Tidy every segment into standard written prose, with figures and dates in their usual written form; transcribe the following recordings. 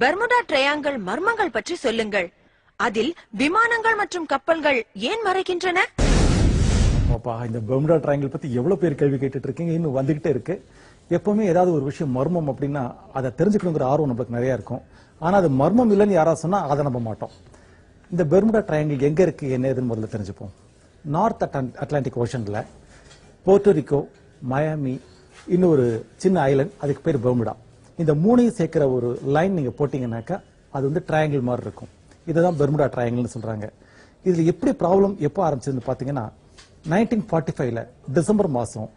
Bermuda triangle மர்மங்கள் பற்றி சொல்லுங்கள். அதில் விமானங்கள் மற்றும் கப்பல்கள் ஏன் மறைக்கின்றன? இந்த பெர்முடா ட்ரையாங்கிள் பத்தி எவ்வளவு பேர் கேள்வி கேட்டுட்டு இருக்கீங்க, இன்னும் வந்துகிட்டே இருக்கு. எப்பவுமே ஏதாவது ஒரு விஷயம் மர்மம் அப்படின்னா அதை தெரிஞ்சுக்கணுங்கிற ஆர்வம் நம்மளுக்கு நிறைய இருக்கும். ஆனா அது மர்மம் இல்லைன்னு யாராவது சொன்னா அதை நம்ப மாட்டோம். இந்த பெர்முடா ட்ரையாங்கிள் எங்க இருக்கு என்ன ஏதுன்னு முதல்ல தெரிஞ்சுப்போம். நார்த் அட்லாண்டிக் ஓஷன்ல போர்ட்டோரிக்கோ, மயாமி, இன்னொரு சின்ன ஐலண்ட், அதுக்கு பேர் பெர்முடா. இந்த மூணையும் சேர்க்கிற ஒரு லைன் நீங்க போட்டீங்கன்னாக்கா அது வந்து ட்ரையாங்கிள் மாதிரி இருக்கும். இதுதான் பெர்முடா ட்ரையாங்கிள்னு சொல்றாங்க. இதுல எப்படி ப்ராப்ளம் எப்போ ஆரம்பிச்சதுன்னு பாத்தீங்கன்னா 1945ல டிசம்பர் மாசம்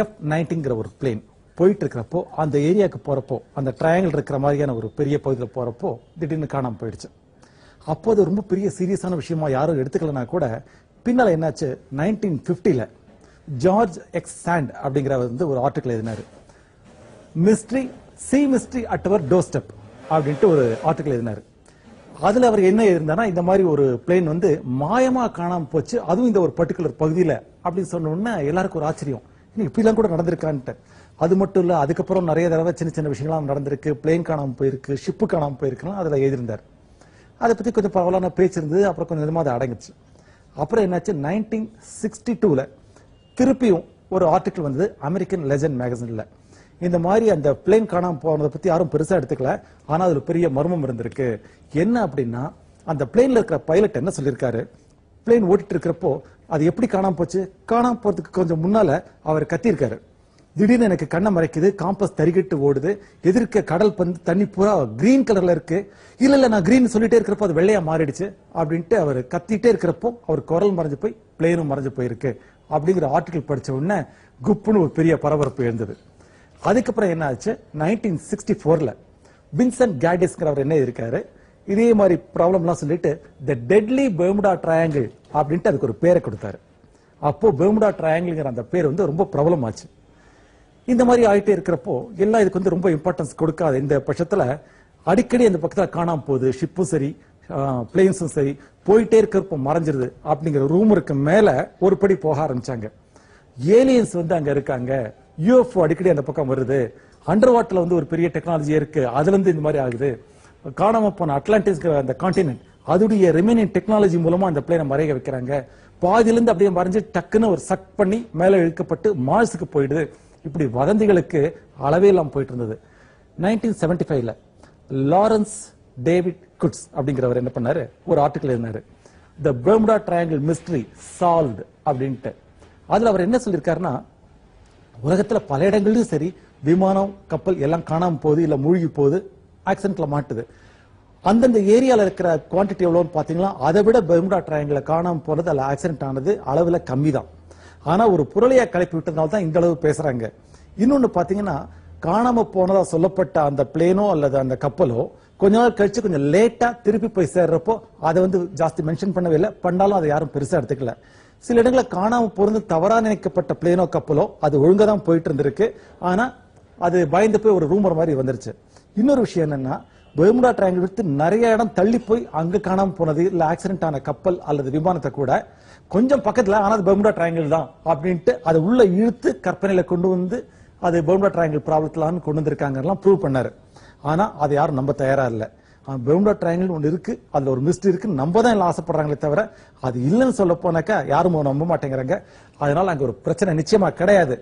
F-19ங்கிற ஒரு பிளேன் போயிட்டு இருக்கிறப்போ அந்த ஏரியாவுக்கு போறப்போ அந்த ட்ரையாங்கிள் இருக்கிற மாதிரியான ஒரு பெரிய பகுதியில் போறப்போ திடீர்னு காணாம போயிடுச்சு. அப்போ அது ரொம்ப பெரிய சீரியஸான விஷயமா யாரும் எடுத்துக்கலனா கூட பின்னால என்னாச்சு, 1950ல ஜார்ஜ் எக்ஸ் சாண்ட் அப்படிங்கிற வந்து ஒரு ஆர்டிகல் எழுதினாரு. Mystery at our doorstep அப்படின்ட்டு ஒரு ஆர்டிகல் எழுதினாரு. அதுல அவர் என்ன எழுதினா, இந்த மாதிரி ஒரு பிளேன் வந்து மாயமா காணாம போச்சு, அதுவும் இந்த ஒரு பர்டிகுலர் பகுதியில அப்படின்னு சொன்ன உடனே எல்லாருக்கும் ஒரு ஆச்சரியம், இப்படிலாம் கூட நடந்திருக்கான்ட்டு. அது மட்டும் இல்ல, அதுக்கப்புறம் நிறைய தடவை சின்ன சின்ன விஷயங்கள்லாம் நடந்திருக்கு, பிளேன் காணாம போயிருக்கு, ஷிப்பு காணாம போயிருக்குன்னு அதுல எழுதியிருந்தார். அதை பத்தி கொஞ்சம் பரவலான பேச்சு இருந்தது. அப்புறம் கொஞ்சம் விதமா அதை அடங்குச்சு. அப்புறம் என்னாச்சு, 1962ல திருப்பியும் ஒரு ஆர்டிகல் வந்தது அமெரிக்கன் லெஜண்ட் மேகசின்ல. இந்த மாதிரி அந்த பிளேன் காணாம போனதை பத்தி யாரும் பெருசா எடுத்துக்கல. ஆனா அதுல பெரிய மர்மம் இருந்திருக்கு. என்ன அப்படின்னா, அந்த பிளேன்ல இருக்கிற பைலட் என்ன சொல்லியிருக்காரு, பிளேன் ஓட்டிட்டு இருக்கிறப்போ அது எப்படி காணாம போச்சு, காணாம போறதுக்கு கொஞ்சம் முன்னால அவர் கத்திருக்காரு, திடீர்னு எனக்கு கண்ணை மறைக்குது, காம்பஸ் தறிகிட்டு ஓடுது, எதிர்க்க கடல் தண்ணி பூரா கிரீன் கலர்ல இருக்கு, இல்ல நான் கிரீன் சொல்லிட்டே இருக்கிறப்போ அது வெள்ளையா மாறிடுச்சு அப்படின்ட்டு அவர் கத்திட்டே இருக்கிறப்போ அவர் குரல் மறைஞ்சு போய் பிளேனும் மறைஞ்சு போயிருக்கு அப்படிங்கிற ஆர்டிகல் படிச்ச உடனே குப்புன்னு ஒரு பெரிய பரபரப்பு எழுந்தது. அதுக்கப்புறம் என்ன ஆச்சு, 1964ல வின்சென்ட் கேடிஸ்ங்கிறவர் என்ன இருக்காரு, இதே மாதிரி ப்ராப்ளம்லாம் சொல்லிட்டு தி டெட்லி பெர்முடா ட்ரையாங்கிள் அப்படின்ட்டு அதுக்கு ஒரு பேரை கொடுத்தாரு. அப்போ பெர்முடா ட்ரையாங்கிள்ங்கிற அந்த பேர் வந்து ரொம்ப பிரபலமாச்சு. இந்த மாதிரி ஆயிட்டே இருக்கிறப்போ எல்லாம் இதுக்கு வந்து ரொம்ப இம்பார்ட்டன்ஸ் கொடுக்காத இந்த பட்சத்துல அடிக்கடி அந்த பக்கத்துல காணாம போகுது, ஷிப்பும் சரி பிளேன்ஸும் சரி, போயிட்டே இருக்கிறப்போ மறைஞ்சிருது அப்படிங்கிற ரூமருக்கு மேல ஒரு படி போக ஆரம்பிச்சாங்க. ஏலியன்ஸ் வந்து அங்க இருக்காங்க, யூஎஃப்ஓ அடிக்கடி அந்த பக்கம் வருது, அண்டர் வாட்டர்ல வந்து ஒரு பெரிய டெக்னாலஜி இருக்கு, அதுல இருந்து இந்த மாதிரி ஆகுது, காணாம போன அட்லாண்டிஸ் அந்த கான்டினென்ட் அதோடைய ரிமைனிங் டெக்னாலஜி மூலமா அந்த பிளேனை மறைய வைக்கிறாங்க, பாதியிலிருந்து அப்படியே மறைஞ்சு டக்குன்னு ஒரு சக் பண்ணி மேல இழுக்கப்பட்டு மார்ஸுக்கு போயிடுது. இப்படி வதந்திகளுக்கு அளவே இல்லாம போயிட்டு இருந்தது. 1975ல லாரன்ஸ் டேவிட் குட்ஸ் அப்படிங்கிறவர் என்ன பண்ணாரு, ஒரு ஆர்டிகல் எழுதினாரு, தி பெர்முடா ட்ரையாங்கிள் மிஸ்டரி சால்வ்ட் அப்படின்ட்டு. அதுல அவர் என்ன சொல்லியிருக்காருன்னா, உலகத்துல பல இடங்கள்லயும் சரி விமானம் கப்பல் எல்லாம் காணாம போகுது, இல்ல மூழ்கி போகுது, ஆக்சிடென்ட்ல மாட்டுது. அந்தந்த ஏரியால இருக்கிற குவான்டிட்டி எவ்வளவுன்னு பாத்தீங்கன்னா அதை விட பெர்முடா ட்ரையாங்கிள் காணாம போனது அல்ல ஆக்சிடென்ட் ஆனது அளவுல கம்மி தான். ஆனா ஒரு புரளியா கிளப்பி விட்டதுனால தான் இந்த அளவு பேசுறாங்க. இன்னொன்னு பாத்தீங்கன்னா, காணாம போனதா சொல்லப்பட்ட அந்த பிளேனோ அல்லது அந்த கப்பலோ கொஞ்ச நாள் கழிச்சு கொஞ்சம் லேட்டா திருப்பி போய் சேர்றப்போ அதை வந்து ஜாஸ்தி மென்ஷன் பண்ணவே இல்லை, பண்ணாலும் அதை யாரும் பெருசா எடுத்துக்கல. சில இடங்களை காணாம போறது தவறா நினைக்கப்பட்ட பிளேனோ கப்பலோ அது ஒழுங்கா தான் போயிட்டு இருந்திருக்கு, ஆனா அது பயந்து போய் ஒரு ரூமர் மாதிரி வந்துருச்சு. இன்னொரு விஷயம் என்னன்னா, பெர்முடா ட்ரையாங்கிள் விட்டு நிறைய இடம் தள்ளி போய் அங்க காணாம போனது இல்ல ஆக்சிடென்ட் ஆன கப்பல் அல்லது விமானத்தை கூட கொஞ்சம் பக்கத்துல ஆனா அது பெர்முடா ட்ரையாங்கிள் தான் அப்படின்ட்டு அதை உள்ள இழுத்து கற்பனையில கொண்டு வந்து அது பெர்முடா ட்ரையாங்கிள் ப்ராப்ளத்திலான்னு கொண்டு வந்திருக்காங்க ப்ரூவ் பண்ணாரு. ஆனா அதை யாரும் நம்ப தயாரா இல்ல. பெர்முடா ட்ரையாங்கிள் ஒன்று இருக்கு, அதுல ஒரு மிஸ்டரி இருக்கு, நம்ப தான் எல்லாம் ஆசைப்படுறாங்களே தவிர அது இல்லைன்னு சொல்ல போனாக்கா யாரும் நம்ப மாட்டேங்கிறாங்க. அதனால அங்க ஒரு பிரச்சனை நிச்சயமா கிடையாது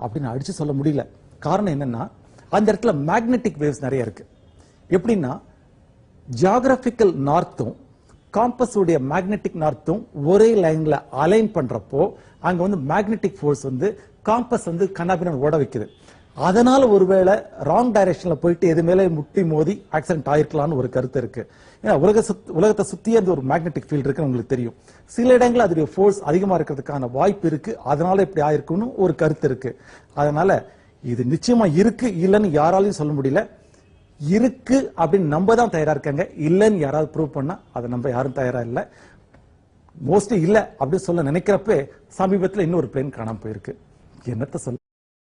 அப்படின்னு அடிச்சு சொல்ல முடியல. காரணம் என்னன்னா, அந்த இடத்துல மேக்னெட்டிக் வேவ்ஸ் நிறைய இருக்கு. எப்படின்னா, ஜியோகிராபிக்கல் நார்த்தும் காம்பஸ் உடைய மேக்னெட்டிக் நார்த்தும் ஒரே லைன்ல அலைன் பண்றப்போ அங்க வந்து மேக்னெட்டிக் ஃபோர்ஸ் வந்து காம்பஸ் வந்து கண்ணாபின்னு ஓட வைக்குது. அதனால ஒருவேளை ராங் டைரக்ஷன்ல போயிட்டு எது மேல முட்டி மோதி ஆக்சிடென்ட் ஆயிருக்கலாம்னு ஒரு கருத்து இருக்கு. ஏன்னா உலகத்தை சுத்தி அந்த ஒரு மேக்னெட்டிக் ஃபீல்ட் இருக்குன்னு உங்களுக்கு தெரியும். சில இடங்கள் அதோட ஃபோர்ஸ் அதிகமா இருக்கிறதுக்கான வாய்ப்பு இருக்கு, அதனால இப்படி ஆயிருக்குன்னு ஒரு கருத்து இருக்கு. அதனால இது நிச்சயமா இருக்கு இல்லைன்னு யாராலையும் சொல்ல முடியல. இருக்கு அப்படின்னு நம்ப தான் தயாரா இருக்காங்க, இல்லன்னு யாராவது ப்ரூவ் பண்ணா அதை நம்ப யாரும் தயாரா இல்ல. மோஸ்ட்லி இல்ல அப்படின்னு சொல்ல நினைக்கிறப்ப சமீபத்தில் இன்னொரு பிளேன் காணாம போயிருக்கு. என்னத்த சொல்ல.